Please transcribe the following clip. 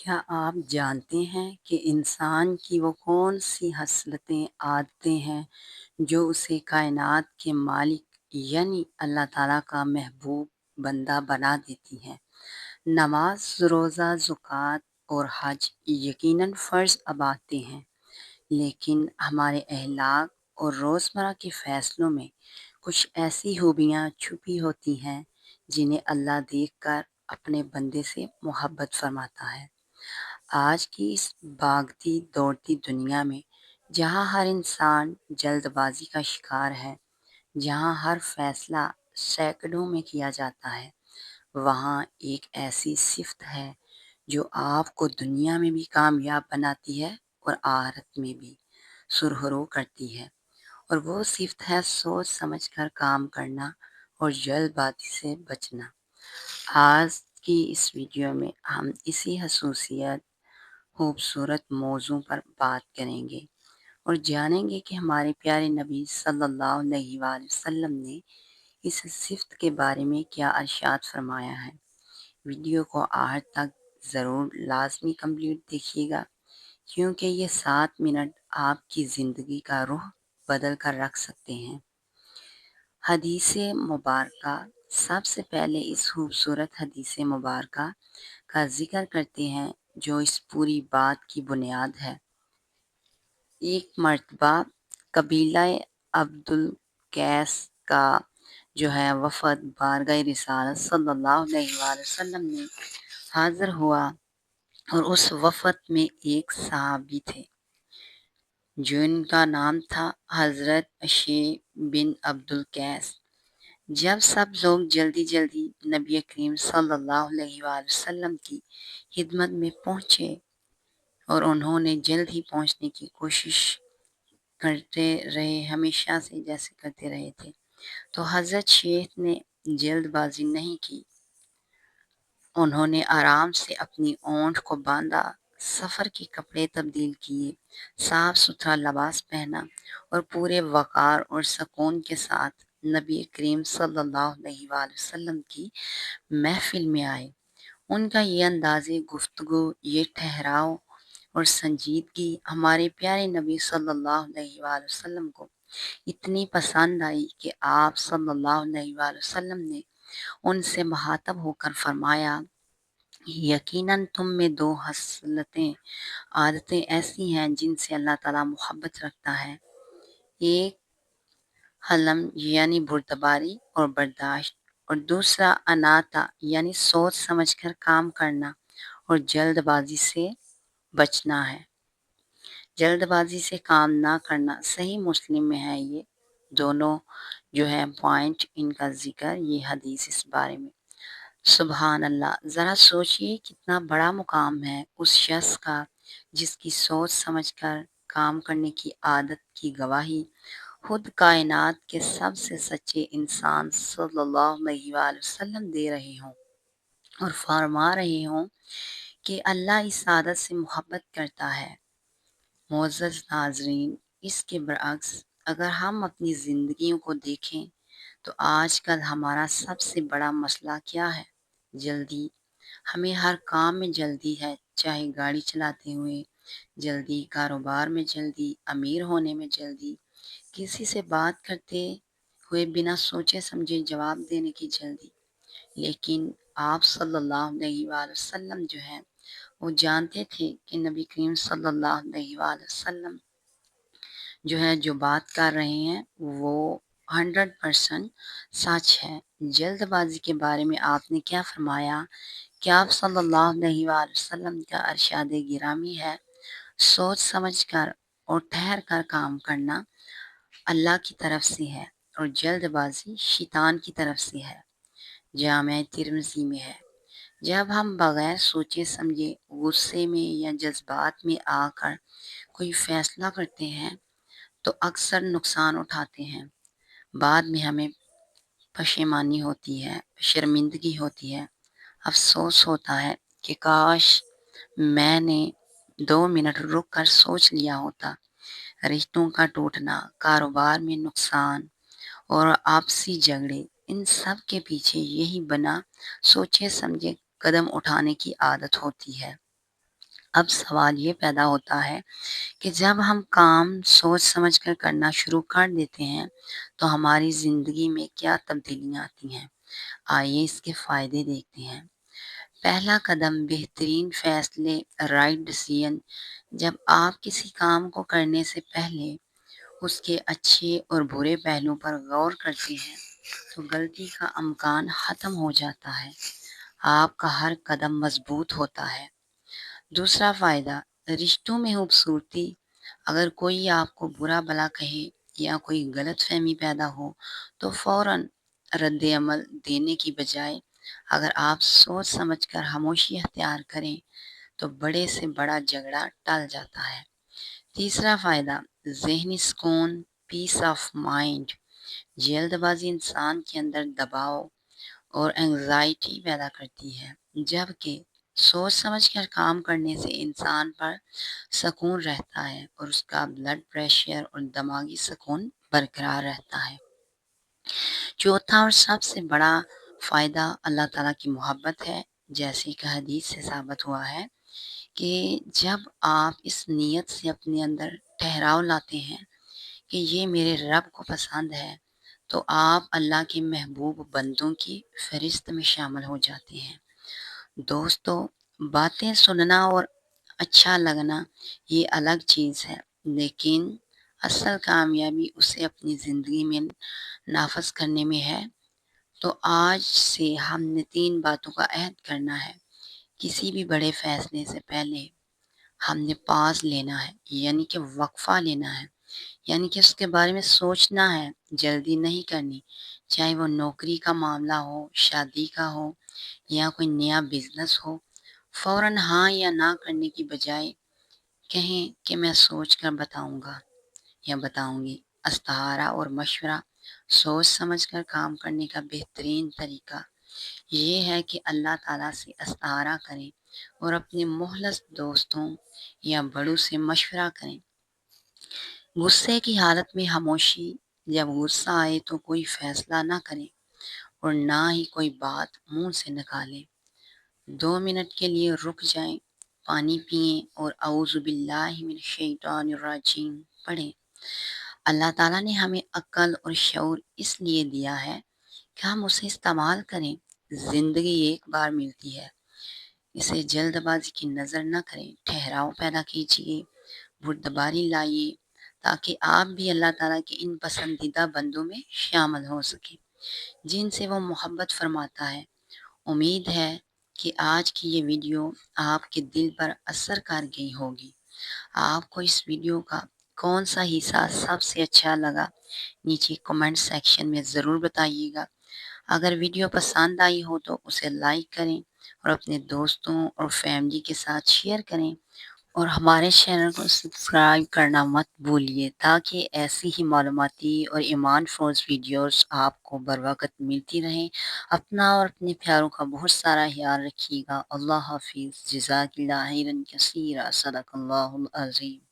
کیا آپ جانتے ہیں کہ انسان کی وہ کون سی خصلتیں عادتیں ہیں جو اسے کائنات کے مالک یعنی اللہ تعالیٰ کا محبوب بندہ بنا دیتی ہیں؟ نماز، روزہ، زکوٰۃ اور حج یقیناً فرض اب آتے ہیں، لیکن ہمارے اخلاق اور روزمرہ کے فیصلوں میں کچھ ایسی خوبیاں چھپی ہوتی ہیں جنہیں اللہ دیکھ کر اپنے بندے سے محبت فرماتا ہے۔ آج کی اس بھاگتی دوڑتی دنیا میں جہاں ہر انسان جلد بازی کا شکار ہے، جہاں ہر فیصلہ سیکنڈوں میں کیا جاتا ہے، وہاں ایک ایسی صفت ہے جو آپ کو دنیا میں بھی کامیاب بناتی ہے اور آخرت میں بھی سرخرو کرتی ہے، اور وہ صفت ہے سوچ سمجھ کر کام کرنا اور جلد بازی سے بچنا۔ آج کی اس ویڈیو میں ہم اسی خصوصیت خوبصورت موضوع پر بات کریں گے اور جانیں گے کہ ہمارے پیارے نبی صلی اللہ علیہ وآلہ وسلم نے اس صفت کے بارے میں کیا ارشاد فرمایا ہے۔ ویڈیو کو آخر تک ضرور لازمی کمپلیٹ دیکھیے گا، کیونکہ یہ 7 منٹ آپ کی زندگی کا رخ بدل کر رکھ سکتے ہیں۔ حدیث مبارکہ، سب سے پہلے اس خوبصورت حدیث مبارکہ کا ذکر کرتے ہیں جو اس پوری بات کی بنیاد ہے۔ ایک مرتبہ قبیلہ عبد القیس کا وفد بارگاہ رسالت صلی اللہ علیہ وآلہ وسلم میں حاضر ہوا، اور اس وفد میں ایک صحابی تھے جن کا نام تھا حضرت عشی بن عبد القیس۔ جب سب لوگ جلدی نبی کریم صلی اللہ علیہ وآلہ وسلم کی خدمت میں پہنچے، اور انہوں نے جلد ہی پہنچنے کی کوشش کرتے رہے، ہمیشہ سے جیسے کرتے رہے تھے، تو حضرت شیخ نے جلد بازی نہیں کی۔ انہوں نے آرام سے اپنی اونٹ کو باندھا، سفر کے کپڑے تبدیل کیے، صاف ستھرا لباس پہنا، اور پورے وقار اور سکون کے ساتھ نبی کریم صلی اللہ علیہ وآلہ وسلم کی محفل میں آئے۔ ان کا یہ انداز گفتگو، یہ ٹھہراؤ اور سنجیدگی ہمارے پیارے نبی صلی اللہ علیہ وآلہ وسلم کو اتنی پسند آئی کہ آپ صلی اللہ علیہ وآلہ وسلم نے ان سے مخاطب ہو کر فرمایا، یقیناً تم میں 2 خصلتیں، عادتیں ایسی ہیں جن سے اللہ تعالیٰ محبت رکھتا ہے۔ ایک حلم یعنی بردباری اور برداشت، اور دوسرا اناتا یعنی سوچ سمجھ کر کام کرنا اور جلد بازی سے بچنا ہے۔ جلد بازی سے کام نہ کرنا، صحیح مسلم میں ہے یہ دونوں پوائنٹ، ان کا ذکر، یہ حدیث اس بارے میں۔ سبحان اللہ، ذرا سوچئے کتنا بڑا مقام ہے اس شخص کا جس کی سوچ سمجھ کر کام کرنے کی عادت کی گواہی خود کائنات کے سب سے سچے انسان صلی اللہ علیہ وآلہ وسلم دے رہے ہوں، اور فرما رہے ہوں کہ اللہ اس عادت سے محبت کرتا ہے۔ معزز ناظرین، اس کے برعکس اگر ہم اپنی زندگیوں کو دیکھیں تو آج کل ہمارا سب سے بڑا مسئلہ کیا ہے؟ جلدی۔ ہمیں ہر کام میں جلدی ہے، چاہے گاڑی چلاتے ہوئے جلدی، کاروبار میں جلدی، امیر ہونے میں جلدی، کسی سے بات کرتے ہوئے بنا سوچے سمجھے جواب دینے کی جلدی۔ لیکن آپ صلی اللہ علیہ وآلہ وسلم وہ جانتے تھے کہ نبی کریم صلی اللہ علیہ وآلہ وسلم جو بات کر رہے ہیں وہ 100% سچ ہے۔ جلد بازی کے بارے میں آپ نے کیا فرمایا کہ آپ صلی اللہ علیہ وآلہ وسلم کا ارشاد گرامی ہے، سوچ سمجھ کر اور ٹھہر کر کام کرنا اللہ کی طرف سے ہے، اور جلد بازی شیطان کی طرف سے ہے۔ جامع ترمذی میں ہے۔ جب ہم بغیر سوچے سمجھے، غصے میں یا جذبات میں آ کر کوئی فیصلہ کرتے ہیں تو اکثر نقصان اٹھاتے ہیں۔ بعد میں ہمیں پشیمانی ہوتی ہے، شرمندگی ہوتی ہے، افسوس ہوتا ہے کہ کاش میں نے 2 منٹ رک کر سوچ لیا ہوتا۔ رشتوں کا ٹوٹنا، کاروبار میں نقصان اور آپسی جھگڑے، ان سب کے پیچھے یہی بنا سوچے سمجھے قدم اٹھانے کی عادت ہوتی ہے۔ اب سوال یہ پیدا ہوتا ہے کہ جب ہم کام سوچ سمجھ کر کرنا شروع کر دیتے ہیں تو ہماری زندگی میں کیا تبدیلیاں آتی ہیں؟ آئیے اس کے فائدے دیکھتے ہیں۔ پہلا قدم بہترین فیصلے، رائٹ ڈیسیژن۔ جب آپ کسی کام کو کرنے سے پہلے اس کے اچھے اور برے پہلوؤں پر غور کرتے ہیں تو غلطی کا امکان ختم ہو جاتا ہے۔ آپ کا ہر قدم مضبوط ہوتا ہے۔ دوسرا فائدہ، رشتوں میں خوبصورتی۔ اگر کوئی آپ کو برا بھلا کہے یا کوئی غلط فہمی پیدا ہو تو فوراً رد عمل دینے کی بجائے اگر آپ سوچ سمجھ کر خاموشی اختیار کریں تو بڑے سے بڑا جھگڑا ٹل جاتا ہے۔ تیسرا فائدہ، ذہنی سکون، پیس آف مائنڈ۔ جلد بازی انسان کے اندر دباؤ اور انگزائٹی پیدا کرتی ہے، جبکہ سوچ سمجھ کر کام کرنے سے انسان پر سکون رہتا ہے اور اس کا بلڈ پریشر اور دماغی سکون برقرار رہتا ہے۔ چوتھا اور سب سے بڑا فائدہ اللہ تعالیٰ کی محبت ہے۔ جیسے کہ حدیث سے ثابت ہوا ہے کہ جب آپ اس نیت سے اپنے اندر ٹھہراؤ لاتے ہیں کہ یہ میرے رب کو پسند ہے تو آپ اللہ کے محبوب بندوں کی فہرست میں شامل ہو جاتے ہیں۔ دوستو، باتیں سننا اور اچھا لگنا یہ الگ چیز ہے، لیکن اصل کامیابی اسے اپنی زندگی میں نافذ کرنے میں ہے۔ تو آج سے ہم نے 3 باتوں کا عہد کرنا ہے۔ کسی بھی بڑے فیصلے سے پہلے ہم نے پاز لینا ہے، یعنی کہ وقفہ لینا ہے، یعنی کہ اس کے بارے میں سوچنا ہے، جلدی نہیں کرنی۔ چاہے وہ نوکری کا معاملہ ہو، شادی کا ہو یا کوئی نیا بزنس ہو، فوراً ہاں یا نہ کرنے کی بجائے کہیں کہ میں سوچ کر بتاؤں گا یا بتاؤں گی۔ استخارہ اور مشورہ، سوچ سمجھ کر کام کرنے کا بہترین طریقہ یہ ہے کہ اللہ تعالیٰ سے استخارہ کریں اور اپنے مخلص دوستوں یا بڑوں سے مشورہ کریں۔ غصے کی حالت میں خاموشی، جب غصہ آئے تو کوئی فیصلہ نہ کریں اور نہ ہی کوئی بات منہ سے نکالیں۔ 2 منٹ کے لیے رک جائیں، پانی پئیں اور اعوذ باللہ من الشیطان الرجیم پڑھیں۔ اللہ تعالیٰ نے ہمیں عقل اور شعور اس لیے دیا ہے کہ ہم اسے استعمال کریں۔ زندگی ایک بار ملتی ہے، اسے جلد بازی کی نظر نہ کریں، ٹھہراؤ پیدا کیجیے، بردباری لائیے تاکہ آپ بھی اللہ تعالیٰ کے ان پسندیدہ بندوں میں شامل ہو سکیں جن سے وہ محبت فرماتا ہے۔ امید ہے کہ آج کی یہ ویڈیو آپ کے دل پر اثر کر گئی ہوگی۔ آپ کو اس ویڈیو کا کون سا حصہ سب سے اچھا لگا نیچے کمنٹ سیکشن میں ضرور بتائیے گا۔ اگر ویڈیو پسند آئی ہو تو اسے لائک کریں اور اپنے دوستوں اور فیملی کے ساتھ شیئر کریں اور ہمارے چینل کو سبسکرائب کرنا مت بھولیے تاکہ ایسی ہی معلوماتی اور ایمان فروز ویڈیوز آپ کو بر وقت ملتی رہیں۔ اپنا اور اپنے پیاروں کا بہت سارا خیال رکھیے گا۔ اللہ حافظ، جزاک اللہ خیرا کثیرا، صدق اللہ العظیم۔